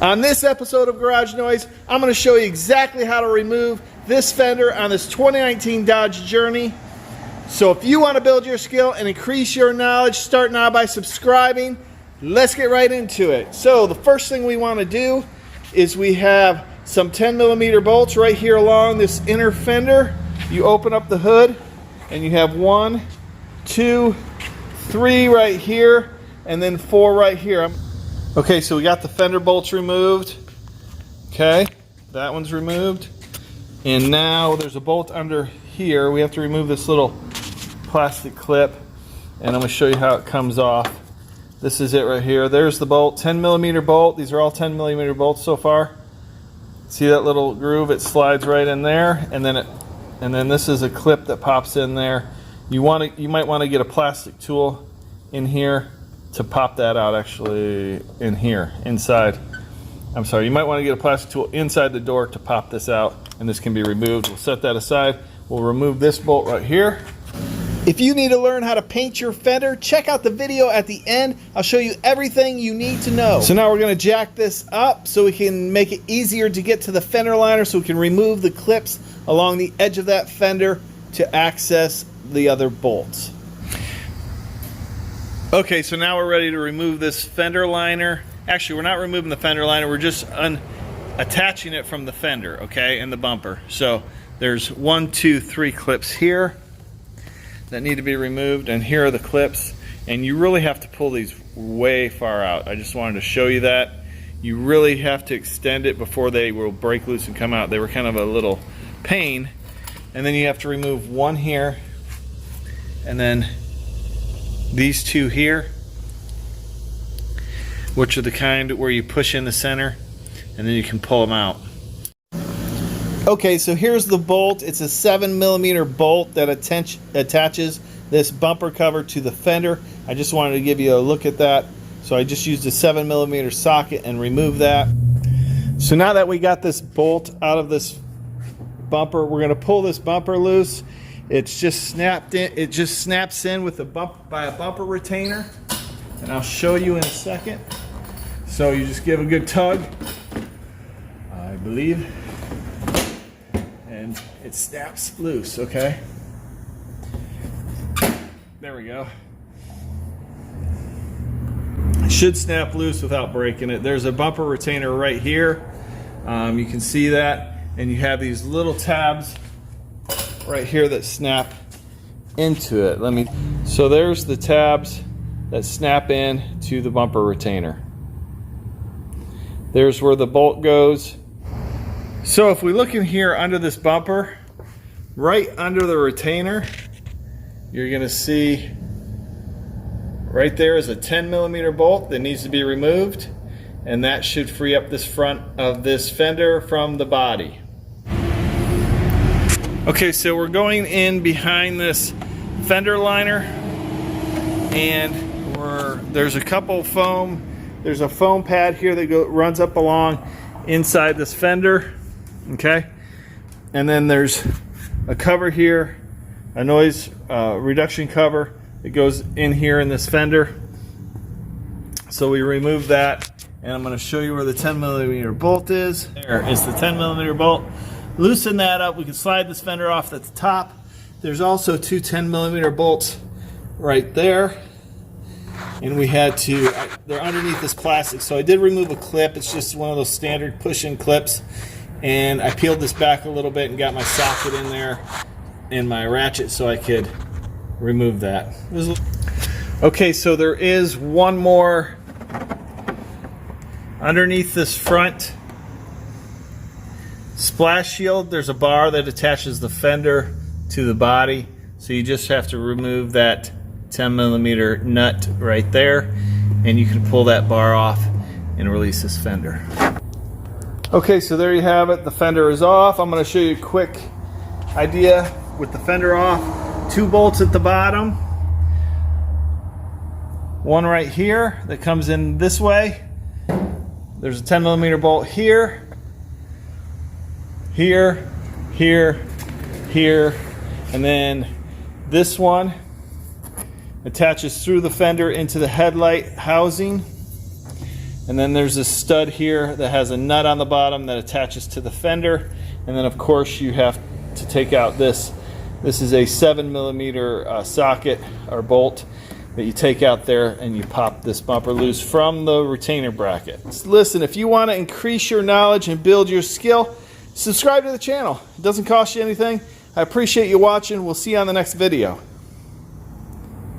On this episode of Garage Noise, I'm going to show you exactly how to remove this fender on this 2019 Dodge Journey. So if you want to build your skill and increase your knowledge, start now by subscribing. Let's get right into it. So the first thing we want to do is we have some 10mm bolts right here along this inner fender. You open up the hood and you have 1, 2, 3 right here, and then 4 right here. Okay, so we got the fender bolts removed. Okay, that one's removed. And now there's a bolt under here. We have to remove this little plastic clip, and I'm going to show you how it comes off. This is it right here. There's the bolt, 10mm bolt. These are all 10mm bolts so far. See that little groove? It slides right in there, and then this is a clip that pops in there. You might want to get a plastic tool in here to pop that out, actually in here, inside. I'm sorry, you might want to get a plastic tool inside the door to pop this out, and this can be removed. We'll set that aside. We'll remove this bolt right here. If you need to learn how to paint your fender, check out the video at the end. I'll show you everything you need to know. So now we're going to jack this up so we can make it easier to get to the fender liner, so we can remove the clips along the edge of that fender to access the other bolts. Okay, so now we're ready to remove this fender liner. Actually, we're not removing the fender liner, we're just attaching it from the fender, okay, and the bumper. So there's 1, 2, 3 clips here that need to be removed, and here are the clips. And you really have to pull these way far out. I just wanted to show you that. You really have to extend it before they will break loose and come out. They were kind of a little pain. And then you have to remove one here, and then these 2 here, which are the kind where you push in the center and then you can pull them out. Okay, so here's the bolt. It's a 7mm bolt that attaches this bumper cover to the fender. I just wanted to give you a look at that. So I just used a 7mm socket and removed that. So now that we got this bolt out of this bumper, we're going to pull this bumper loose. It's just snapped in. It just snaps in with a bumper retainer, and I'll show you in a second. So you just give a good tug, I believe, and it snaps loose. Okay, there we go. It should snap loose without breaking it. There's a bumper retainer right here. You can see that, and you have these little tabs right here that snap into it. So there's the tabs that snap in to the bumper retainer. There's where the bolt goes. So if we look in here under this bumper, right under the retainer, you're going to see right there is a 10mm bolt that needs to be removed, and that should free up this front of this fender from the body. Okay, so we're going in behind this fender liner, and there's a couple foam. There's a foam pad here that runs up along inside this fender, okay? And then there's a cover here, a noise reduction cover that goes in here in this fender. So we remove that, and I'm going to show you where the 10mm bolt is. There is the 10mm bolt. Loosen that up. We can slide this fender off at the top. There's also 2 10mm bolts right there, and we had to, they're underneath this plastic, so I did remove a clip. It's just one of those standard push-in clips, and I peeled this back a little bit and got my socket in there and my ratchet so I could remove that. Okay, so there is one more underneath this front splash shield. There's a bar that attaches the fender to the body, so you just have to remove that 10mm nut right there, and you can pull that bar off and release this fender. Okay, so there you have it. The fender is off. I'm going to show you a quick idea with the fender off. 2 bolts at the bottom, one right here that comes in this way. There's a 10mm bolt here, here, here, here, and then this one attaches through the fender into the headlight housing. And then there's this stud here that has a nut on the bottom that attaches to the fender. And then of course you have to take out this. This is a 7mm socket or bolt that you take out there, and you pop this bumper loose from the retainer bracket. Listen, if you want to increase your knowledge and build your skill, subscribe to the channel. It doesn't cost you anything. I appreciate you watching. We'll see you on the next video.